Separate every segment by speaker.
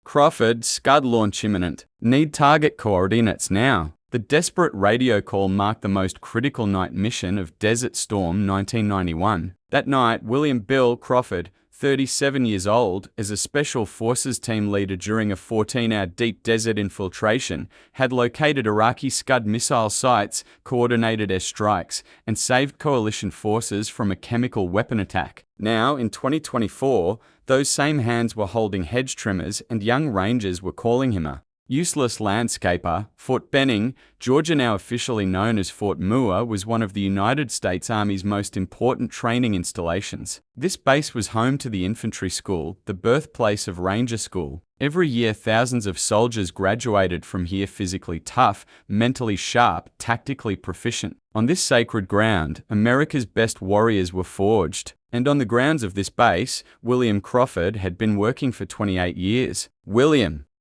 Speaker 1: Crawford, SCUD launch imminent. Need target coordinates now. The desperate radio call marked the most critical night mission of Desert Storm 1991. That night, William Bill Crawford, 37 years old, as a Special Forces team leader during a 14-hour deep desert infiltration, had located Iraqi SCUD missile sites, coordinated airstrikes, and saved coalition forces from a chemical weapon attack. Now, in 2024, those same hands were holding hedge trimmers and young rangers were calling him a useless landscaper. Fort Benning, Georgia, now officially known as Fort Mower, was one of the United States Army's most important training installations. This base was home to the infantry school, the birthplace of Ranger School. Every year, thousands of soldiers graduated from here physically tough, mentally sharp, tactically proficient. On this sacred ground, America's best warriors were forged. And on the grounds of this base, William Crawford had been working for 28 years.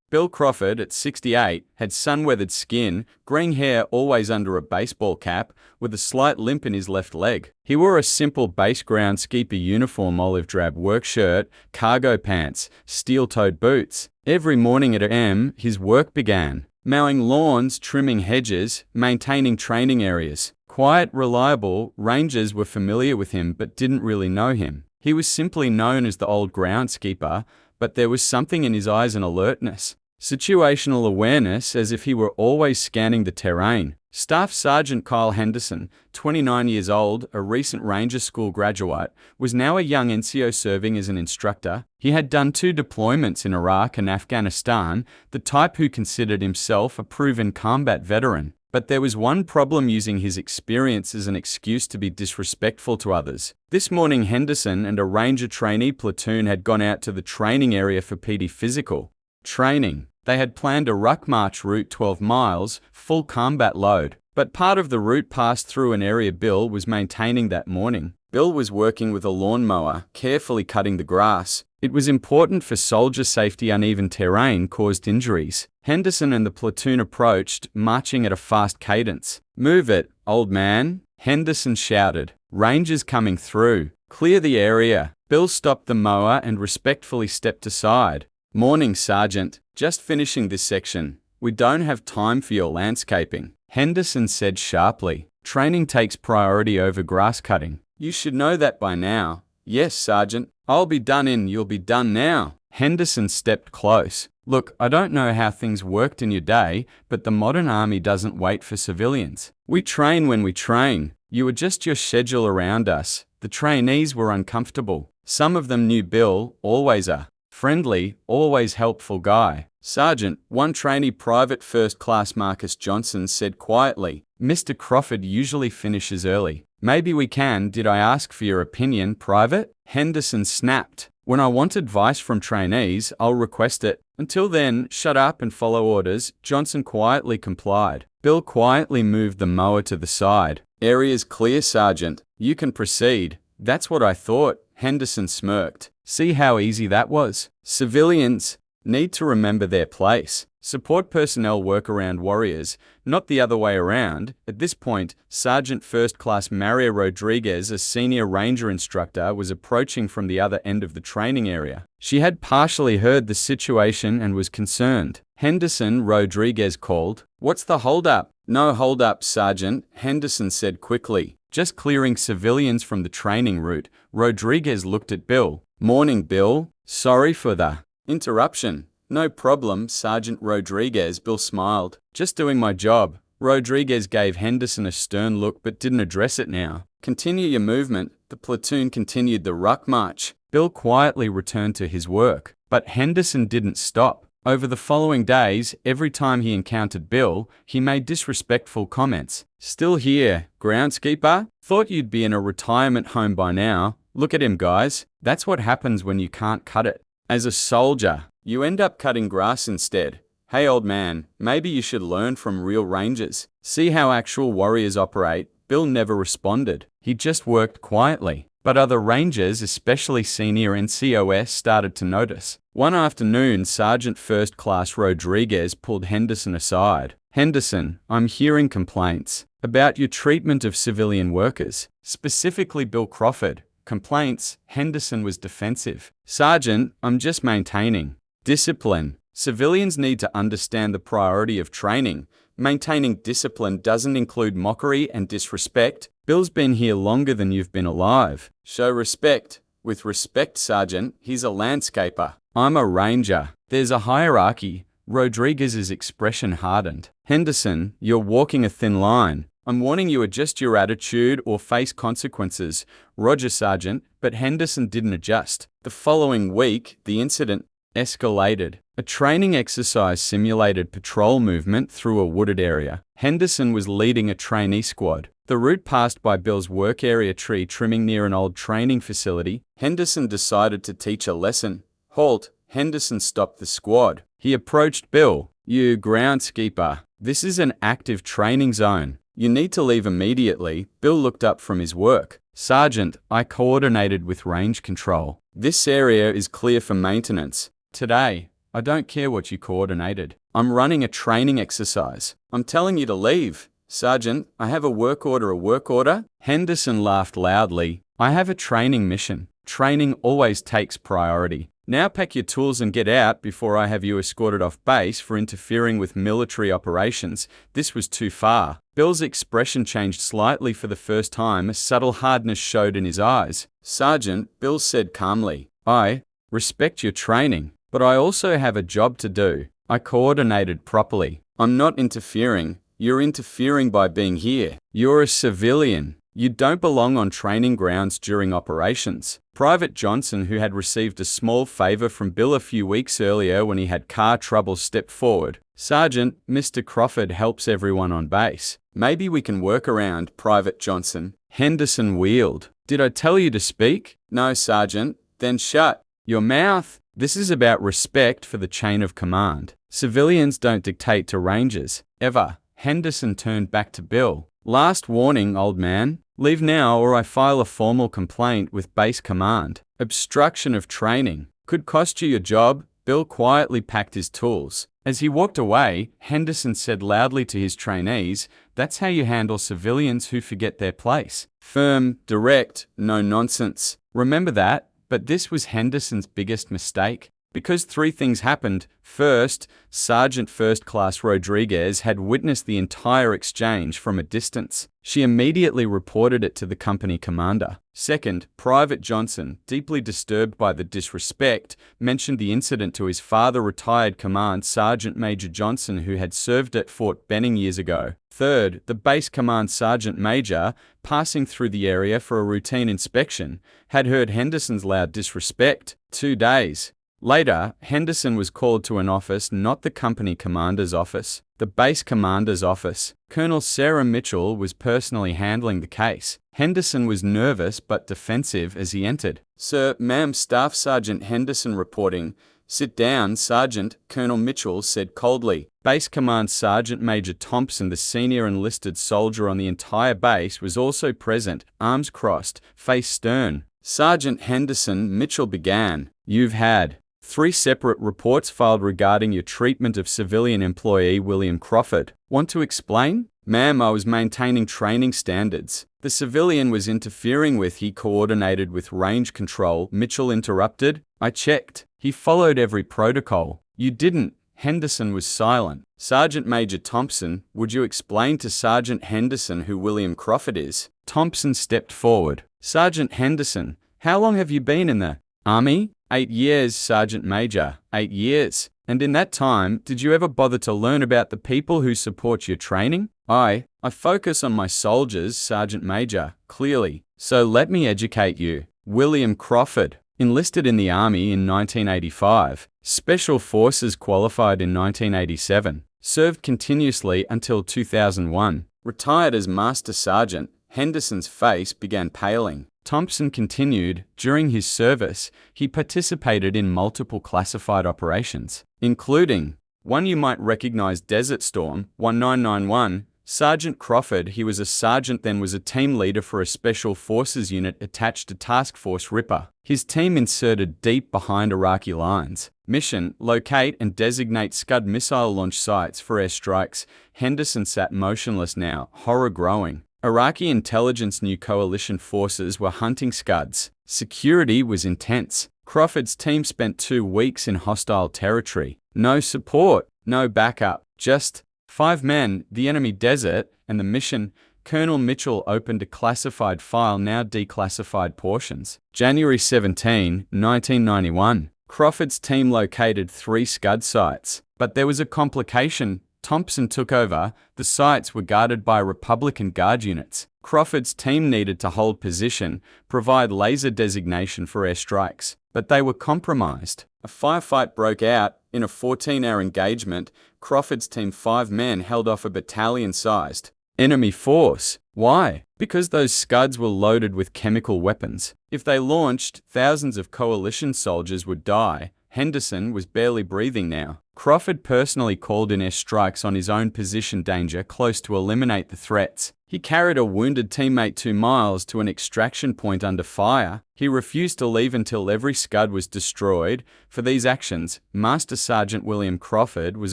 Speaker 1: Bill Crawford, at 68, had sun-weathered skin, green hair always under a baseball cap, with a slight limp in his left leg. He wore a simple base groundskeeper uniform, olive drab work shirt, cargo pants, steel-toed boots. Every morning at AM, his work began. Mowing lawns, trimming hedges, maintaining training areas. Quiet, reliable, rangers were familiar with him but didn't really know him. He was simply known as the old groundskeeper, but there was something in his eyes and alertness, situational awareness, as if he were always scanning the terrain. Staff Sergeant Kyle Henderson, 29 years old, a recent Ranger School graduate, was now a young NCO serving as an instructor. He had done 2 deployments in Iraq and Afghanistan, the type who considered himself a proven combat veteran. But there was one problem: using his experience as an excuse to be disrespectful to others. This morning, Henderson and a Ranger trainee platoon had gone out to the training area for PD physical training. They had planned a ruck march route 12 miles, full combat load. But part of the route passed through an area Bill was maintaining that morning. Bill was working with a lawnmower, carefully cutting the grass. It was important for soldier safety. Uneven terrain caused injuries. Henderson and the platoon approached, marching at a fast cadence. "Move it, old man," Henderson shouted. "Rangers coming through. Clear the area." Bill stopped the mower and respectfully stepped aside. "Morning, Sergeant. Just finishing this section. We don't have time for your landscaping," Henderson said sharply. "Training takes priority over grass cutting. You should know that by now." "Yes, Sergeant. I'll be done in. You'll be done now." Henderson stepped close. "Look, I don't know how things worked in your day, but the modern army doesn't wait for civilians. We train when we train. You adjust your schedule around us." The trainees were uncomfortable. Some of them knew Bill, always a friendly, always helpful guy. "Sergeant," one trainee, Private First Class Marcus Johnson, said quietly, "Mr. Crawford usually finishes early. Maybe we can." "Did I ask for your opinion, Private?" Henderson snapped. "When I want advice from trainees, I'll request it. Until then, shut up and follow orders." Johnson quietly complied. Bill quietly moved the mower to the side. "Area's clear, Sergeant. You can proceed." "That's what I thought," Henderson smirked. "See how easy that was? Civilians need to remember their place. Support personnel work around warriors, not the other way around." At this point, Sergeant First Class Maria Rodriguez, a senior Ranger instructor, was approaching from the other end of the training area. She had partially heard the situation and was concerned. "Henderson," Rodriguez called. "What's the holdup?" "No holdup, Sergeant," Henderson said quickly. "Just clearing civilians from the training route." Rodriguez looked at Bill. "Morning, Bill. Sorry for the interruption." "No problem, Sergeant Rodriguez," Bill smiled. "Just doing my job." Rodriguez gave Henderson a stern look but didn't address it now. "Continue your movement." The platoon continued the ruck march. Bill quietly returned to his work. But Henderson didn't stop. Over the following days, every time he encountered Bill, he made disrespectful comments. "Still here, groundskeeper? Thought you'd be in a retirement home by now. Look at him, guys. That's what happens when you can't cut it. As a soldier, you end up cutting grass instead. Hey, old man, maybe you should learn from real rangers. See how actual warriors operate." Bill never responded. He just worked quietly. But other rangers, especially senior NCOs, started to notice. One afternoon, Sergeant First Class Rodriguez pulled Henderson aside. "Henderson, I'm hearing complaints about your treatment of civilian workers, specifically Bill Crawford." "Complaints?" Henderson was defensive. "Sergeant, I'm just maintaining discipline." Civilians need to understand the priority of training. Maintaining discipline doesn't include mockery and disrespect. Bill's been here longer than you've been alive. Show respect. With respect, Sergeant, he's a landscaper. I'm a ranger. There's a hierarchy. Rodriguez's expression hardened. Henderson, you're walking a thin line. I'm warning you, adjust your attitude or face consequences. Roger, Sergeant, but Henderson didn't adjust. The following week, the incident escalated. A training exercise simulated patrol movement through a wooded area. Henderson was leading a trainee squad. The route passed by Bill's work area tree trimming near an old training facility. Henderson decided to teach a lesson. Halt! Henderson stopped the squad. He approached Bill. You groundskeeper. This is an active training zone. You need to leave immediately. Bill looked up from his work. Sergeant, I coordinated with range control. This area is clear for maintenance. Today, I don't care what you coordinated. I'm running a training exercise. I'm telling you to leave. Sergeant, I have a work order. A work order? Henderson laughed loudly. I have a training mission. Training always takes priority. Now pack your tools and get out before I have you escorted off base for interfering with military operations. This was too far. Bill's expression changed slightly for the first time. A subtle hardness showed in his eyes. Sergeant, Bill said calmly, I respect your training, but I also have a job to do. I coordinated properly. I'm not interfering. You're interfering by being here. You're a civilian. You don't belong on training grounds during operations. Private Johnson, who had received a small favor from Bill a few weeks earlier when he had car trouble, stepped forward. Sergeant, Mr. Crawford helps everyone on base. Maybe we can work around Private Johnson. Henderson wheeled. Did I tell you to speak? No, Sergeant. Then shut your mouth. This is about respect for the chain of command. Civilians don't dictate to rangers. Ever. Henderson turned back to Bill. Last warning, old man. Leave now or I file a formal complaint with base command. Obstruction of training. Could cost you your job. Bill quietly packed his tools. As he walked away, Henderson said loudly to his trainees, that's how you handle civilians who forget their place. Firm, direct, no nonsense. Remember that, but this was Henderson's biggest mistake. Because three things happened. First, Sergeant First Class Rodriguez had witnessed the entire exchange from a distance. She immediately reported it to the company commander. Second, Private Johnson, deeply disturbed by the disrespect, mentioned the incident to his father, retired Command Sergeant Major Johnson, who had served at Fort Benning years ago. Third, the base command sergeant major, passing through the area for a routine inspection, had heard Henderson's loud disrespect. 2 days later, Henderson was called to an office, not the company commander's office, the base commander's office. Colonel Sarah Mitchell was personally handling the case. Henderson was nervous but defensive as he entered. Sir, ma'am, Staff Sergeant Henderson reporting. Sit down, Sergeant, Colonel Mitchell said coldly. Base Command Sergeant Major Thompson, the senior enlisted soldier on the entire base, was also present, arms crossed, face stern. Sergeant Henderson, Mitchell began. You've had 3 separate reports filed regarding your treatment of civilian employee William Crawford. Want to explain? Ma'am, I was maintaining training standards. The civilian was interfering with, he coordinated with range control. Mitchell interrupted. I checked. He followed every protocol. You didn't. Henderson was silent. Sergeant Major Thompson, would you explain to Sergeant Henderson who William Crawford is? Thompson stepped forward. Sergeant Henderson, how long have you been in the Army? 8 years, Sergeant Major. 8 years. And in that time, did you ever bother to learn about the people who support your training? I focus on my soldiers, Sergeant Major, clearly. So let me educate you. William Crawford, enlisted in the Army in 1985. Special Forces qualified in 1987. Served continuously until 2001. Retired as Master Sergeant. Henderson's face began paling. Thompson continued, during his service, he participated in multiple classified operations, including one you might recognize, Desert Storm 1991. Sergeant Crawford, he was a sergeant then was a team leader for a special forces unit attached to Task Force Ripper. His team inserted deep behind Iraqi lines. Mission, locate and designate SCUD missile launch sites for airstrikes. Henderson sat motionless now, horror growing. Iraqi intelligence knew coalition forces were hunting SCUDs. Security was intense. Crawford's team spent 2 weeks in hostile territory. No support, no backup, just 5 men, the enemy desert, and the mission. Colonel Mitchell opened a classified file, now declassified portions. January 17, 1991. Crawford's team located 3 SCUD sites. But there was a complication. Thompson took over. The sites were guarded by Republican Guard units. Crawford's team needed to hold position, provide laser designation for airstrikes. But they were compromised. A firefight broke out. In a 14-hour engagement, Crawford's team 5 men held off a battalion-sized enemy force. Why? Because those SCUDs were loaded with chemical weapons. If they launched, thousands of coalition soldiers would die. Henderson was barely breathing now. Crawford personally called in airstrikes on his own position danger close to eliminate the threats. He carried a wounded teammate 2 miles to an extraction point under fire. He refused to leave until every SCUD was destroyed. For these actions, Master Sergeant William Crawford was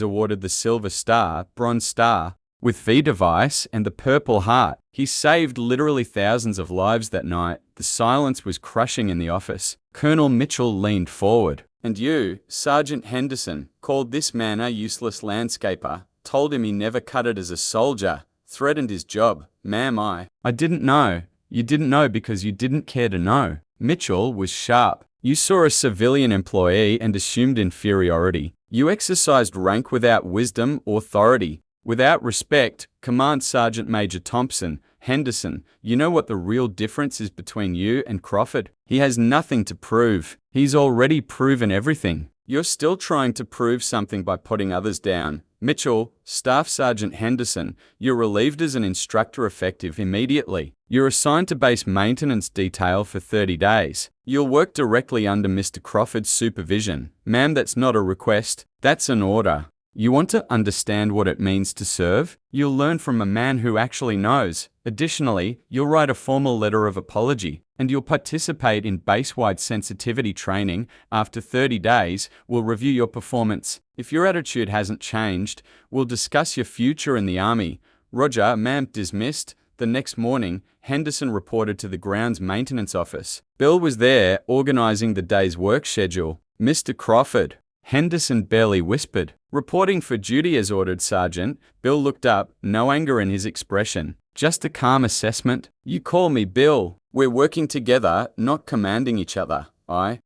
Speaker 1: awarded the Silver Star, Bronze Star, with V device and the Purple Heart. He saved literally thousands of lives that night. The silence was crushing in the office. Colonel Mitchell leaned forward. "And you, Sergeant Henderson, called this man a useless landscaper, told him he never cut it as a soldier, threatened his job. Ma'am, I didn't know. You didn't know because you didn't care to know." Mitchell was sharp. "You saw a civilian employee and assumed inferiority. You exercised rank without wisdom or authority. Without respect. Command Sergeant Major Thompson. Henderson, you know what the real difference is between you and Crawford? He has nothing to prove. He's already proven everything. You're still trying to prove something by putting others down. Mitchell, Staff Sergeant Henderson, you're relieved as an instructor effective immediately. You're assigned to base maintenance detail for 30 days. You'll work directly under Mr. Crawford's supervision. Ma'am, that's not a request. That's an order. You want to understand what it means to serve? You'll learn from a man who actually knows. Additionally, you'll write a formal letter of apology, and you'll participate in base-wide sensitivity training. After 30 days, we'll review your performance. If your attitude hasn't changed, we'll discuss your future in the Army." "Roger, ma'am." Dismissed. The next morning, Henderson reported to the grounds maintenance office. Bill was there, organizing the day's work schedule. "Mr. Crawford." Henderson barely whispered. "Reporting for duty as ordered, Sergeant." Bill looked up, no anger in his expression. "Just a calm assessment." "You call me Bill. We're working together, not commanding each other."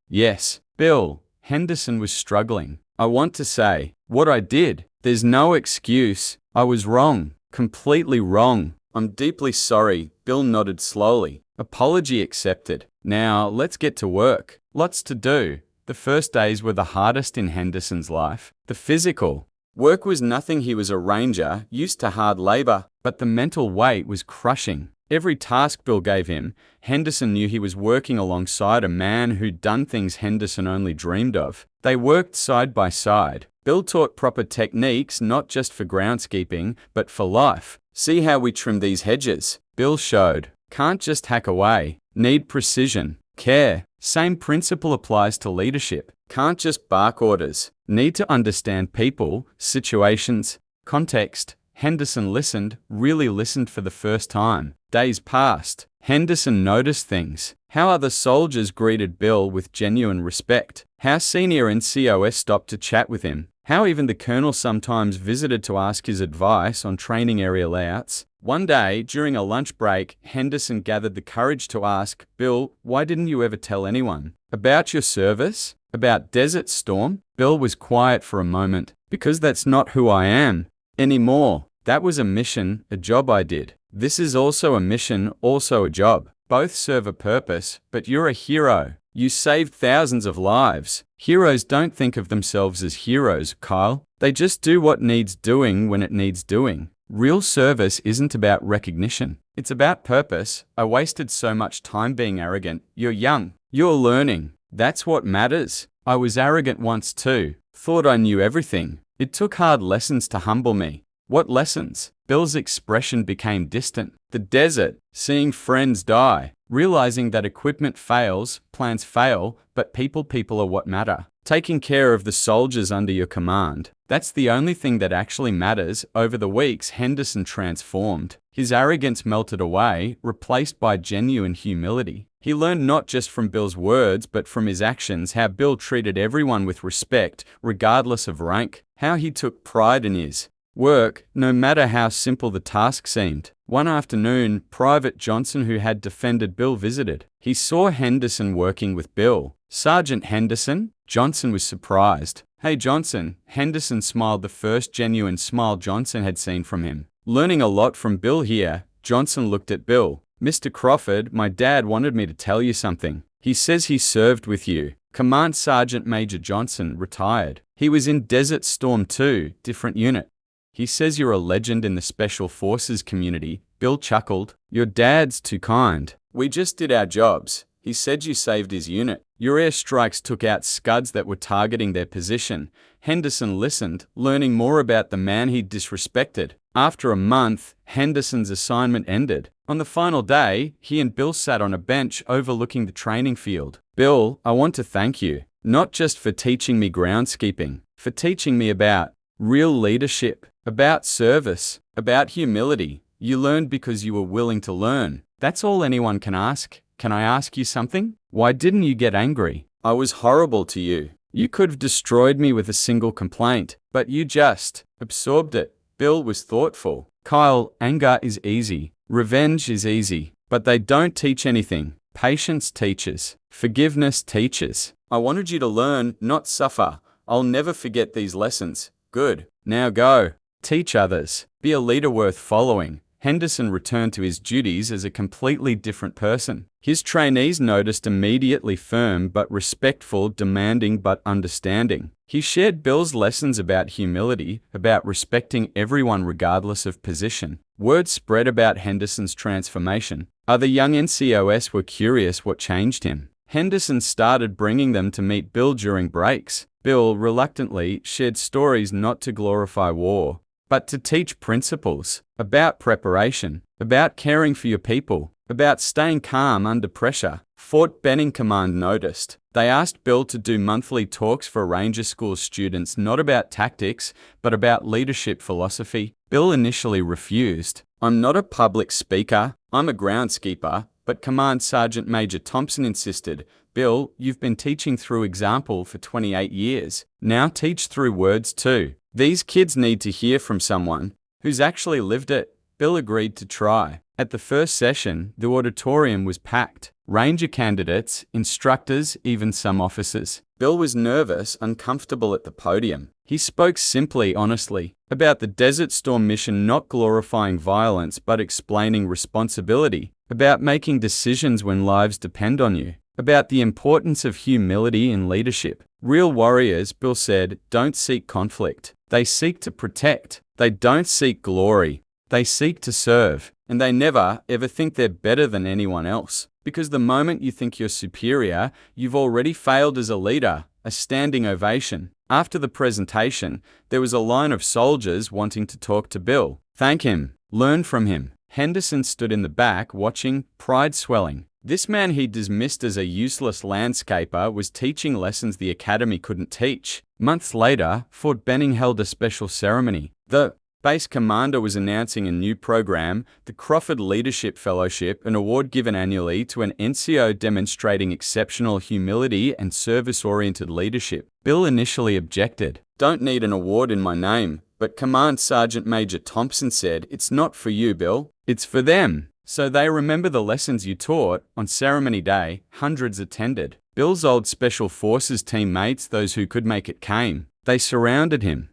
Speaker 1: Yes, Bill." Henderson was struggling. "I want to say what I did. There's no excuse. I was wrong. Completely wrong. I'm deeply sorry." Bill nodded slowly. "Apology accepted. Now, let's get to work. Lots to do." The first days were the hardest in Henderson's life. The physical work was nothing. He was a ranger, used to hard labor, but the mental weight was crushing. Every task Bill gave him, Henderson knew he was working alongside a man who'd done things Henderson only dreamed of. They worked side by side. Bill taught proper techniques, not just for groundskeeping, but for life. "See how we trim these hedges?" Bill showed. "Can't just hack away. Need precision. Care." Same principle applies to leadership. Can't just bark orders. Need to understand people, situations, context. Henderson listened, really listened for the first time. Days passed. Henderson noticed things. How other soldiers greeted Bill with genuine respect. How senior NCOS stopped to chat with him. How even the colonel sometimes visited to ask his advice on training area layouts. One day, during a lunch break, Henderson gathered the courage to ask, "Bill, why didn't you ever tell anyone about your service? About Desert Storm?" Bill was quiet for a moment. "Because that's not who I am anymore. That was a mission, a job I did. This is also a mission, also a job. Both serve a purpose, but you're a hero. You saved thousands of lives. Heroes don't think of themselves as heroes, Kyle. They just do what needs doing when it needs doing. Real service isn't about recognition. It's about purpose. I wasted so much time being arrogant. You're young. You're learning. That's what matters. I was arrogant once too. Thought I knew everything. It took hard lessons to humble me." "What lessons?" Bill's expression became distant. "The desert, seeing friends die, realizing that equipment fails, plans fail, but people are what matter. taking care of the soldiers under your command. That's the only thing that actually matters. Over the weeks, Henderson transformed. His arrogance melted away, replaced by genuine humility. He learned not just from Bill's words, but from his actions, how Bill treated everyone with respect, regardless of rank, how he took pride in his work, no matter how simple the task seemed. One afternoon, Private Johnson, who had defended Bill, visited. He saw Henderson working with Bill. "Sergeant Henderson?" Johnson was surprised. "Hey, Johnson." Henderson smiled, the first genuine smile Johnson had seen from him. "Learning a lot from Bill here." Johnson looked at Bill. "Mr. Crawford, my dad wanted me to tell you something. He says he served with you." Command Sergeant Major Johnson, retired. "He was in Desert Storm 2, different unit. He says you're a legend in the Special Forces community." Bill chuckled. "Your dad's too kind. We just did our jobs. He said you saved his unit. Your airstrikes took out SCUDs that were targeting their position." Henderson listened, learning more about the man he'd disrespected. After a month, Henderson's assignment ended. On the final day, he and Bill sat on a bench overlooking the training field. "Bill, I want to thank you, not just for teaching me groundskeeping, for teaching me about real leadership, about service, about humility. You learned because you were willing to learn. That's all anyone can ask. Can I ask you something? Why didn't you get angry? I was horrible to you. You could have destroyed me with a single complaint, but you just absorbed it." Bill was thoughtful. "Kyle, anger is easy. Revenge is easy. But they don't teach anything. Patience teaches. Forgiveness teaches. I wanted you to learn, not suffer. I'll never forget these lessons." "Good. Now go. Teach others. Be a leader worth following." Henderson returned to his duties as a completely different person. His trainees noticed immediately, firm but respectful, demanding but understanding. He shared Bill's lessons about humility, about respecting everyone regardless of position. Word spread about Henderson's transformation. Other young NCOS were curious what changed him. Henderson started bringing them to meet Bill during breaks. Bill reluctantly shared stories, not to glorify war, but to teach principles about preparation, about caring for your people, about staying calm under pressure. Fort Benning Command noticed. They asked Bill to do monthly talks for Ranger School students, not about tactics, but about leadership philosophy. Bill initially refused. "I'm not a public speaker, I'm a groundskeeper." But Command Sergeant Major Thompson insisted. "Bill, you've been teaching through example for 28 years. Now teach through words too. These kids need to hear from someone who's actually lived it." Bill agreed to try. At the first session, the auditorium was packed. Ranger candidates, instructors, even some officers. Bill was nervous, uncomfortable at the podium. He spoke simply, honestly, about the Desert Storm mission, not glorifying violence but explaining responsibility, about making decisions when lives depend on you, about the importance of humility in leadership. Real warriors, Bill said, don't seek conflict. They seek to protect. They don't seek glory. They seek to serve. And they never, ever think they're better than anyone else. Because the moment you think you're superior, you've already failed as a leader. A standing ovation. After the presentation, there was a line of soldiers wanting to talk to Bill. Thank him. Learn from him. Henderson stood in the back watching, pride swelling. This man he dismissed as a useless landscaper was teaching lessons the academy couldn't teach. Months later, Fort Benning held a special ceremony. The base commander was announcing a new program, the Crawford Leadership Fellowship, an award given annually to an NCO demonstrating exceptional humility and service-oriented leadership. Bill initially objected. Don't need an award in my name, but Command Sergeant Major Thompson said, it's not for you, Bill. It's for them. So they remember the lessons you taught. On ceremony day, hundreds attended. Bill's old Special Forces teammates, those who could make it, came. They surrounded him.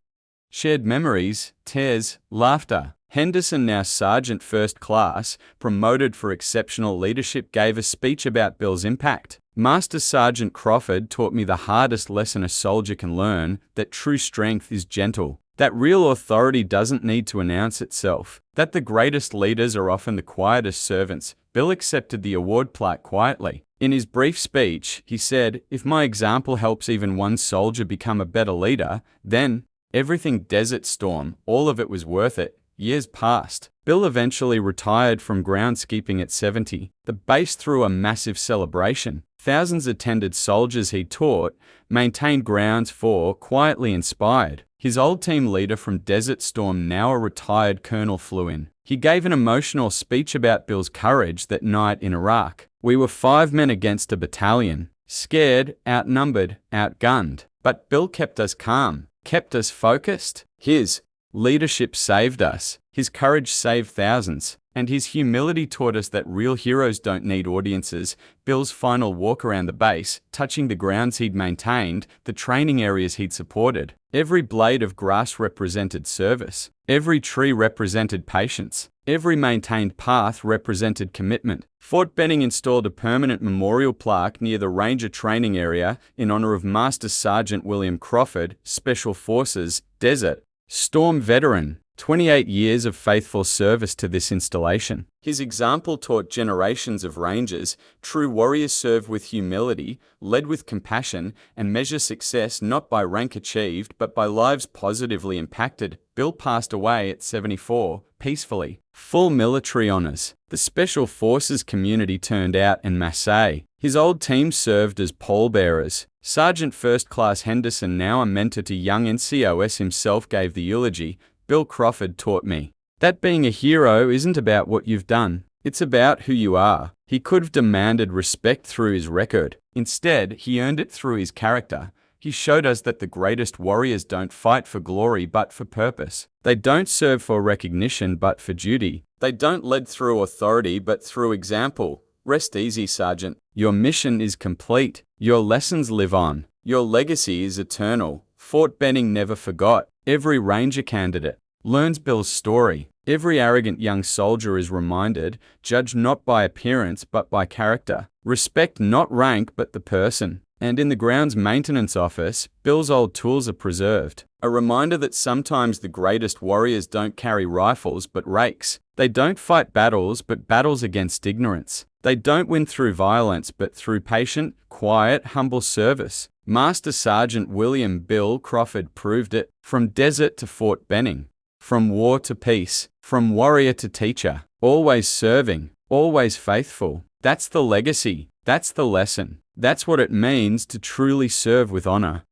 Speaker 1: Shared memories, tears, laughter. Henderson, now Sergeant First Class, promoted for exceptional leadership, gave a speech about Bill's impact. Master Sergeant Crawford taught me the hardest lesson a soldier can learn, that true strength is gentle. That real authority doesn't need to announce itself. That the greatest leaders are often the quietest servants. Bill accepted the award plaque quietly. In his brief speech, he said, if my example helps even one soldier become a better leader, then everything Desert Storm, all of it was worth it. Years passed. Bill eventually retired from groundskeeping at 70. The base threw a massive celebration. Thousands attended. Soldiers he taught maintained grounds for, quietly inspired. His old team leader from Desert Storm, now a retired colonel, flew in. He gave an emotional speech about Bill's courage that night in Iraq. "We were 5 men against a battalion. Scared, outnumbered, outgunned. But Bill kept us calm, kept us focused. His leadership saved us. His courage saved thousands. And his humility taught us that real heroes don't need audiences." Bill's final walk around the base, touching the grounds he'd maintained, the training areas he'd supported. Every blade of grass represented service. Every tree represented patience. Every maintained path represented commitment. Fort Benning installed a permanent memorial plaque near the Ranger training area in honor of Master Sergeant William Crawford, Special Forces, Desert Storm veteran. 28 years of faithful service to this installation. His example taught generations of Rangers. True warriors serve with humility, led with compassion, and measure success not by rank achieved but by lives positively impacted. Bill passed away at 74, peacefully. Full military honors. The Special Forces community turned out en masse. His old team served as pallbearers. Sergeant First Class Henderson, now a mentor to young NCOS himself, gave the eulogy. "Bill Crawford taught me that being a hero isn't about what you've done, it's about who you are." He could have demanded respect through his record. Instead, he earned it through his character. He showed us that the greatest warriors don't fight for glory but for purpose. They don't serve for recognition but for duty. They don't lead through authority but through example. Rest easy, Sergeant. Your mission is complete. Your lessons live on. Your legacy is eternal. Fort Benning never forgot. Every Ranger candidate learns Bill's story. Every arrogant young soldier is reminded, judge not by appearance but by character. Respect not rank but the person. And in the grounds maintenance office, Bill's old tools are preserved. A reminder that sometimes the greatest warriors don't carry rifles but rakes. They don't fight battles but battles against ignorance. They don't win through violence but through patient, quiet, humble service. Master Sergeant William Bill Crawford proved it. From desert to Fort Benning, from war to peace, from warrior to teacher, always serving, always faithful. That's the legacy. That's the lesson. That's what it means to truly serve with honor.